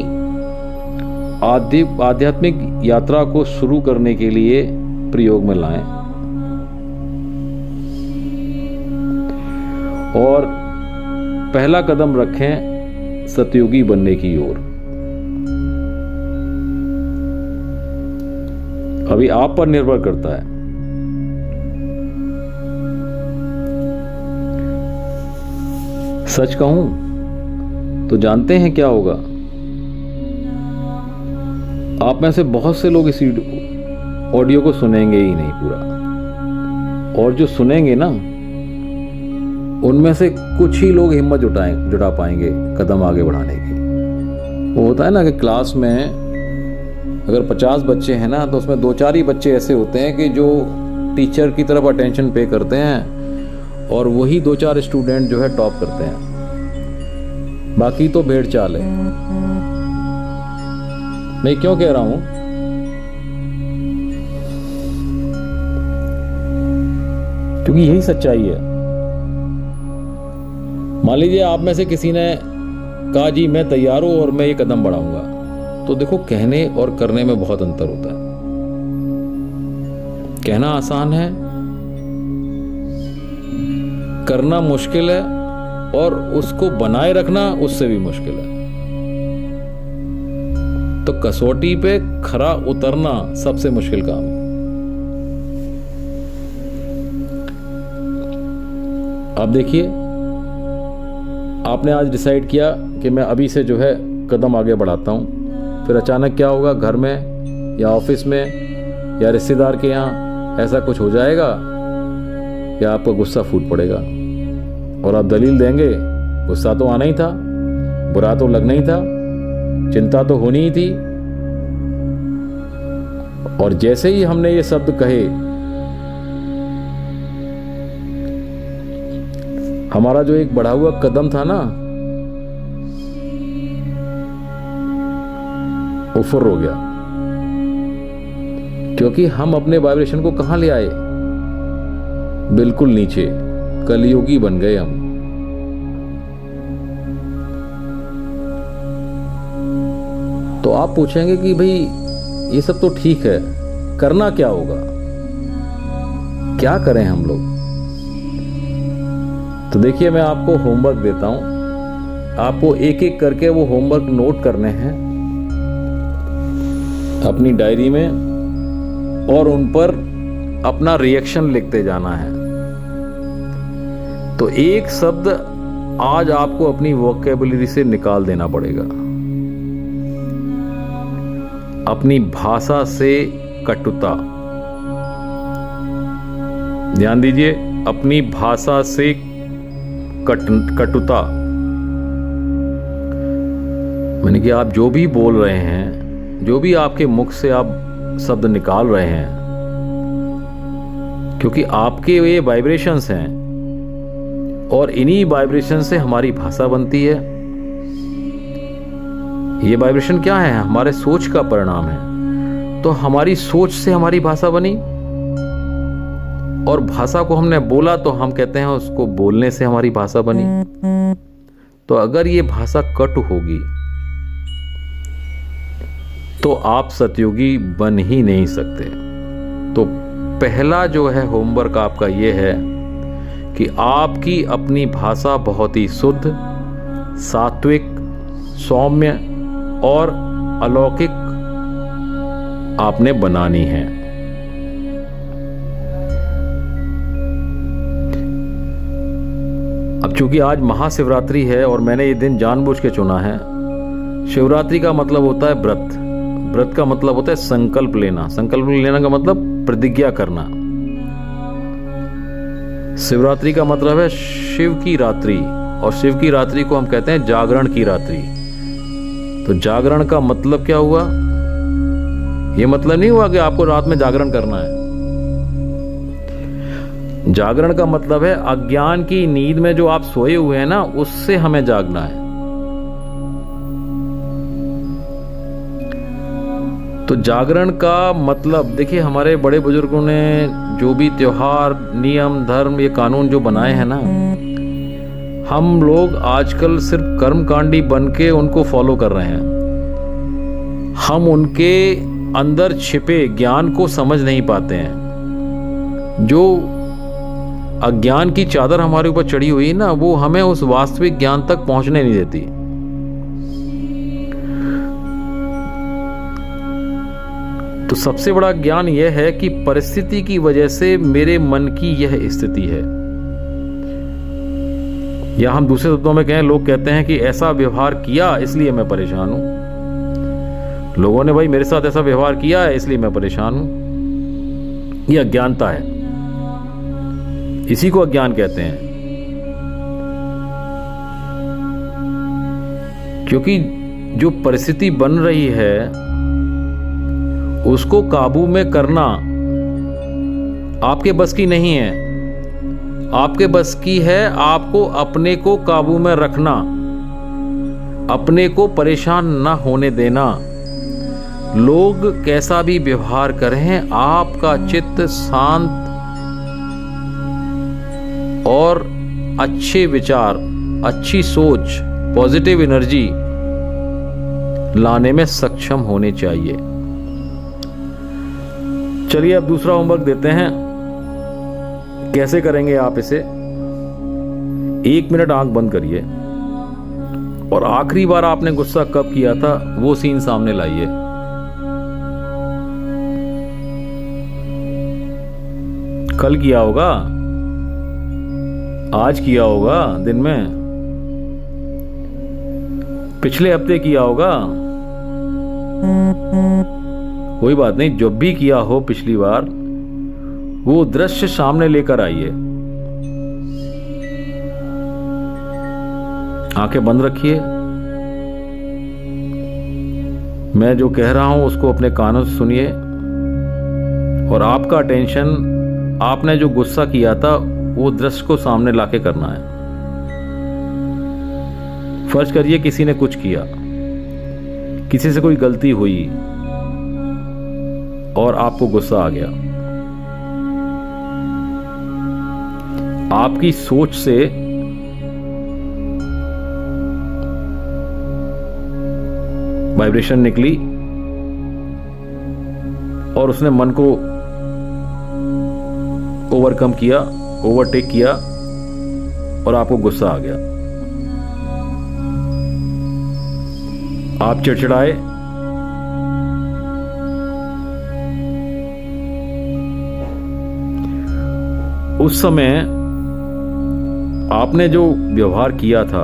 आध्यात्मिक यात्रा को शुरू करने के लिए प्रयोग में लाएं, और पहला कदम रखें सतयुगी बनने की ओर। अभी आप पर निर्भर करता है। सच कहूं तो जानते हैं क्या होगा? आप में से बहुत से लोग इस ऑडियो को सुनेंगे ही नहीं पूरा, और जो सुनेंगे ना, उनमें से कुछ ही लोग हिम्मत जुटा पाएंगे कदम आगे बढ़ाने की। वो होता है ना कि क्लास में अगर 50 बच्चे हैं ना, तो उसमें 2-4 ही बच्चे ऐसे होते हैं कि जो टीचर की तरफ अटेंशन पे करते हैं, और वही 2-4 स्टूडेंट जो है टॉप करते हैं, बाकी तो भेड़ चाल है। मैं क्यों कह रहा हूं? क्योंकि यही सच्चाई है। मान लीजिए आप में से किसी ने कहा जी मैं तैयार हूं और मैं ये कदम बढ़ाऊंगा, तो देखो कहने और करने में बहुत अंतर होता है। कहना आसान है, करना मुश्किल है, और उसको बनाए रखना उससे भी मुश्किल है। तो कसौटी पे खरा उतरना सबसे मुश्किल काम है। अब देखिए, आपने आज डिसाइड किया कि मैं अभी से जो है कदम आगे बढ़ाता हूं, फिर अचानक क्या होगा? घर में या ऑफिस में या रिश्तेदार के यहाँ ऐसा कुछ हो जाएगा, या आपका गुस्सा फूट पड़ेगा और आप दलील देंगे गुस्सा तो आना ही था, बुरा तो लगना ही था, चिंता तो होनी ही थी। और जैसे ही हमने ये शब्द कहे, हमारा जो एक बढ़ा हुआ कदम था ना, वो फुर हो गया, क्योंकि हम अपने वाइब्रेशन को कहां ले आए? बिल्कुल नीचे। कलयुगी बन गए हम। तो आप पूछेंगे कि भाई ये सब तो ठीक है, करना क्या होगा, क्या करें हम लोग? तो देखिए, मैं आपको होमवर्क देता हूं, आपको एक एक करके वो होमवर्क नोट करने हैं अपनी डायरी में, और उन पर अपना रिएक्शन लिखते जाना है। तो एक शब्द आज आपको अपनी वोकैबुलरी से निकाल देना पड़ेगा। अपनी भाषा से कटुता, ध्यान दीजिए, अपनी भाषा से कटुता। मैंने कि आप जो भी बोल रहे हैं, जो भी आपके मुख से आप शब्द निकाल रहे हैं, क्योंकि आपके ये वाइब्रेशंस हैं और इन्हीं वाइब्रेशन से हमारी भाषा बनती है। ये वाइब्रेशन क्या है? हमारे सोच का परिणाम है। तो हमारी सोच से हमारी भाषा बनी और भाषा को हमने बोला तो हम कहते हैं उसको बोलने से हमारी भाषा बनी। तो अगर ये भाषा कटु होगी तो आप सतयुगी बन ही नहीं सकते। तो पहला जो है होमवर्क आपका ये है कि आपकी अपनी भाषा बहुत ही शुद्ध, सात्विक, सौम्य और अलौकिक आपने बनानी है। अब चूंकि आज महाशिवरात्रि है और मैंने ये दिन जानबूझ के चुना है। शिवरात्रि का मतलब होता है व्रत। व्रत का मतलब होता है संकल्प लेना। संकल्प लेना का मतलब प्रतिज्ञा करना। शिवरात्रि का मतलब है शिव की रात्रि, और शिव की रात्रि को हम कहते हैं जागरण की रात्रि। तो जागरण का मतलब क्या हुआ? ये मतलब नहीं हुआ कि आपको रात में जागरण करना है। जागरण का मतलब है अज्ञान की नींद में जो आप सोए हुए हैं ना, उससे हमें जागना है। तो जागरण का मतलब देखिए, हमारे बड़े बुजुर्गों ने जो भी त्योहार, नियम, धर्म, ये कानून जो बनाए हैं ना, हम लोग आजकल सिर्फ कर्मकांडी बन के उनको फॉलो कर रहे हैं। हम उनके अंदर छिपे ज्ञान को समझ नहीं पाते हैं। जो अज्ञान की चादर हमारे ऊपर चढ़ी हुई है ना, वो हमें उस वास्तविक ज्ञान तक पहुंचने नहीं देती। तो सबसे बड़ा ज्ञान यह है कि परिस्थिति की वजह से मेरे मन की यह स्थिति है। या हम दूसरे शब्दों में कहें, लोग कहते हैं कि ऐसा व्यवहार किया इसलिए मैं परेशान हूं। लोगों ने भाई मेरे साथ ऐसा व्यवहार किया है इसलिए मैं परेशान हूं। यह अज्ञानता है। इसी को अज्ञान कहते हैं। क्योंकि जो परिस्थिति बन रही है उसको काबू में करना आपके बस की नहीं है। आपके बस की है आपको अपने को काबू में रखना, अपने को परेशान ना होने देना। लोग कैसा भी व्यवहार करें, आपका चित्त शांत और अच्छे विचार, अच्छी सोच, पॉजिटिव एनर्जी लाने में सक्षम होने चाहिए। चलिए अब दूसरा होमवर्क देते हैं। कैसे करेंगे आप इसे? 1 मिनट आंख बंद करिए और आखिरी बार आपने गुस्सा कब किया था वो सीन सामने लाइए। कल किया होगा, आज किया होगा, दिन में पिछले हफ्ते किया होगा, कोई बात नहीं, जब भी किया हो पिछली बार वो दृश्य सामने लेकर आइए। आंखें बंद रखिए। मैं जो कह रहा हूं उसको अपने कानों से सुनिए और आपका अटेंशन आपने जो गुस्सा किया था वो दृश्य को सामने लाके करना है। फर्ज करिए किसी ने कुछ किया, किसी से कोई गलती हुई और आपको गुस्सा आ गया। आपकी सोच से वाइब्रेशन निकली और उसने मन को ओवरकम किया, ओवरटेक किया और आपको गुस्सा आ गया। आप चिड़चिड़ाए, उस समय आपने जो व्यवहार किया था,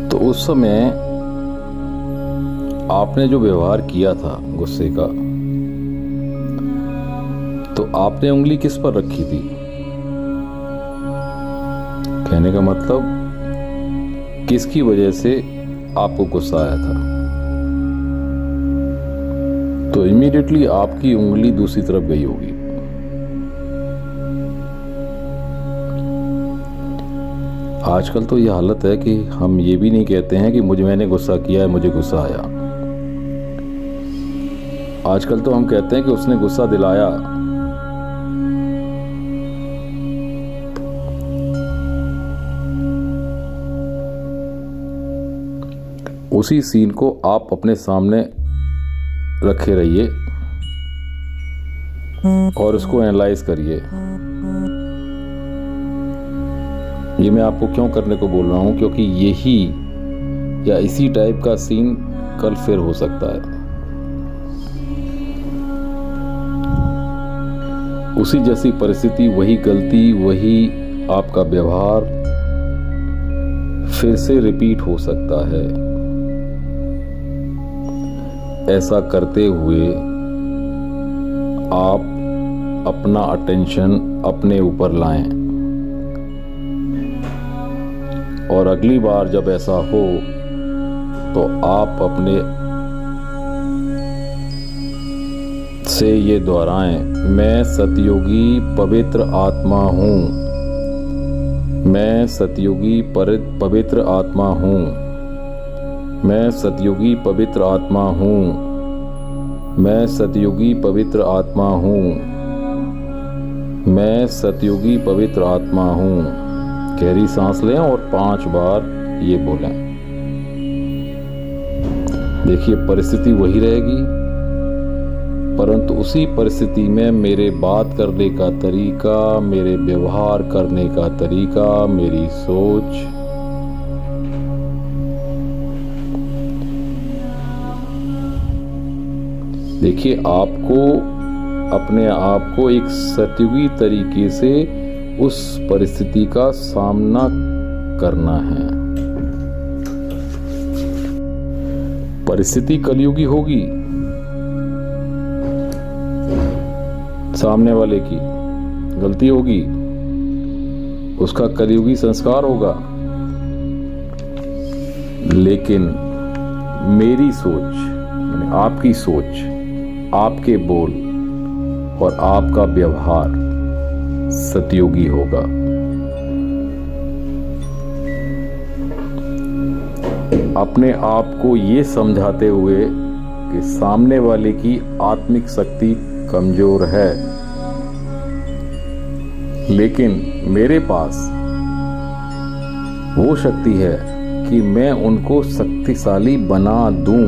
तो उस समय आपने जो व्यवहार किया था गुस्से का, तो आपने उंगली किस पर रखी थी? कहने का मतलब किसकी वजह से आपको गुस्सा आया था? तो इमीडिएटली आपकी उंगली दूसरी तरफ गई होगी। आजकल तो यह हालत है कि हम ये भी नहीं कहते हैं कि मैंने गुस्सा किया है, मुझे गुस्सा आया। आजकल तो हम कहते हैं कि उसने गुस्सा दिलाया। उसी सीन को आप अपने सामने रखे रहिए और उसको एनालाइज करिए। ये मैं आपको क्यों करने को बोल रहा हूं, क्योंकि यही या इसी टाइप का सीन कल फिर हो सकता है। उसी जैसी परिस्थिति, वही गलती, वही आपका व्यवहार फिर से रिपीट हो सकता है। ऐसा करते हुए आप अपना अटेंशन अपने ऊपर लाएं, और अगली बार जब ऐसा हो तो आप अपने से ये दोहराएं, मैं सतयुगी पवित्र आत्मा हूँ, मैं सतयुगी पवित्र आत्मा हूँ, मैं सतयुगी पवित्र आत्मा हूँ, मैं सतयुगी पवित्र आत्मा हूँ, मैं सतयुगी पवित्र आत्मा हूँ। गहरी सांस लें और 5 बार ये बोलें। देखिए, परिस्थिति वही रहेगी, परंतु उसी परिस्थिति में मेरे बात करने का तरीका, मेरे व्यवहार करने का तरीका, मेरी सोच देखिए, आपको अपने आप को एक सतयुगी तरीके से उस परिस्थिति का सामना करना है। परिस्थिति कलयुगी होगी, सामने वाले की गलती होगी, उसका कलयुगी संस्कार होगा, लेकिन मेरी सोच, आपकी सोच, आपके बोल और आपका व्यवहार सतयुगी होगा। अपने आप को ये समझाते हुए कि सामने वाले की आत्मिक शक्ति कमजोर है, लेकिन मेरे पास वो शक्ति है कि मैं उनको शक्तिशाली बना दूं।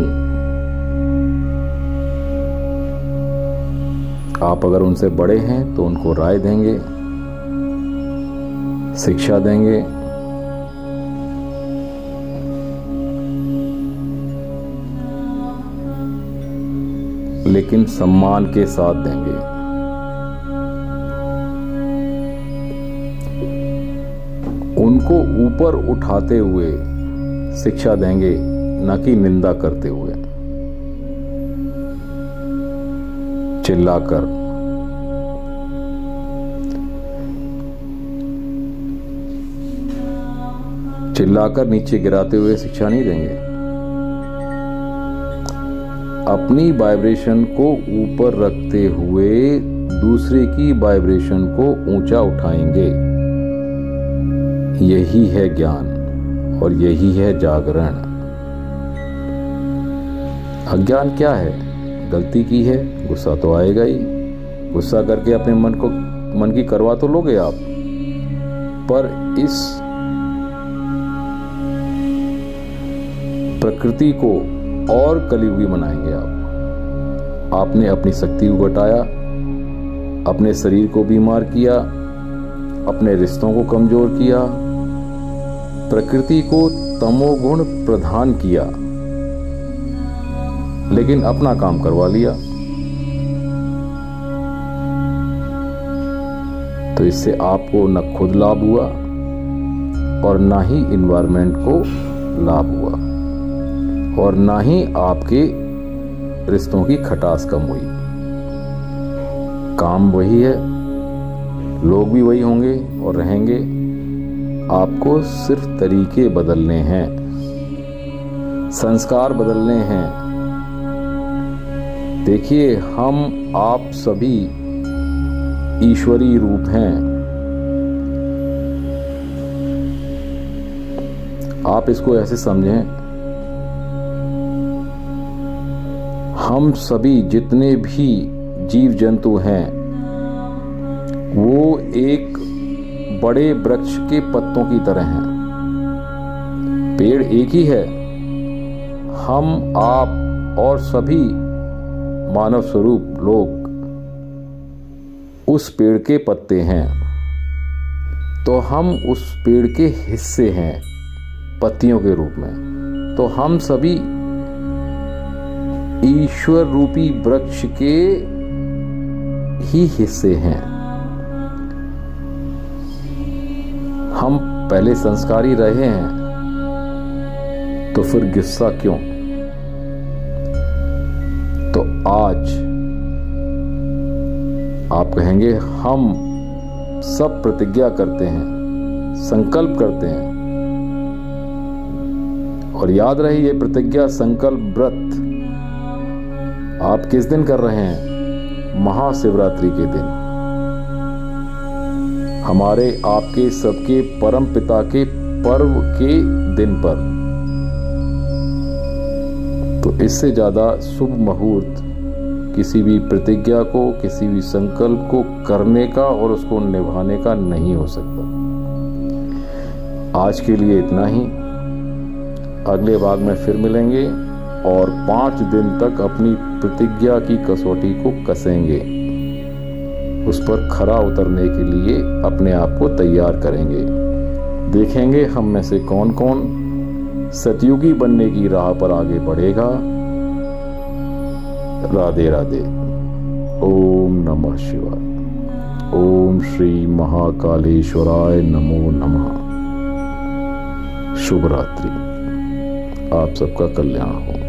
आप अगर उनसे बड़े हैं तो उनको राय देंगे, शिक्षा देंगे, लेकिन सम्मान के साथ देंगे। उनको ऊपर उठाते हुए शिक्षा देंगे, न कि निंदा करते हुए, चिल्लाकर। चिल्लाकर नीचे गिराते हुए शिक्षा नहीं देंगे। अपनी वाइब्रेशन को ऊपर रखते हुए दूसरे की वाइब्रेशन को ऊंचा उठाएंगे। यही है ज्ञान और यही है जागरण। अज्ञान क्या है? गलती की है, गुस्सा तो आएगा ही। गुस्सा करके अपने मन की करवा तो लोगे आप, पर इस प्रकृति को और कलयुगी बनाएंगे आप। आपने अपनी शक्ति को घटाया, अपने शरीर को बीमार किया, अपने रिश्तों को कमजोर किया, प्रकृति को तमोगुण प्रधान किया, लेकिन अपना काम करवा लिया। तो इससे आपको न खुद लाभ हुआ और ना ही इन्वायरमेंट को लाभ हुआ और ना ही आपके रिश्तों की खटास कम हुई। काम वही है, लोग भी वही होंगे और रहेंगे। आपको सिर्फ तरीके बदलने हैं, संस्कार बदलने हैं। देखिए, हम आप सभी ईश्वरीय रूप हैं। आप इसको ऐसे समझें, हम सभी जितने भी जीव जंतु हैं वो एक बड़े वृक्ष के पत्तों की तरह हैं। पेड़ एक ही है, हम आप और सभी मानव स्वरूप लोग उस पेड़ के पत्ते हैं। तो हम उस पेड़ के हिस्से हैं पत्तियों के रूप में। तो हम सभी ईश्वर रूपी वृक्ष के ही हिस्से हैं। हम पहले संस्कारी रहे हैं, तो फिर गुस्सा क्यों? तो आज आप कहेंगे, हम सब प्रतिज्ञा करते हैं, संकल्प करते हैं। और याद रहे, ये प्रतिज्ञा संकल्प व्रत आप किस दिन कर रहे हैं? महाशिवरात्रि के दिन, हमारे आपके सबके परम पिता के पर्व के दिन पर। तो इससे ज्यादा शुभ मुहूर्त किसी भी प्रतिज्ञा को, किसी भी संकल्प को करने का और उसको निभाने का नहीं हो सकता। आज के लिए इतना ही। अगले भाग में फिर मिलेंगे और 5 दिन तक अपनी प्रतिज्ञा की कसौटी को कसेंगे, उस पर खरा उतरने के लिए अपने आप को तैयार करेंगे। देखेंगे हम में से कौन कौन सतयुगी बनने की राह पर आगे बढ़ेगा। राधे राधे। ओम नमः शिवाय। ओम श्री महाकालेश्वराय नमो नमः। शुभ रात्रि। आप सबका कल्याण हो।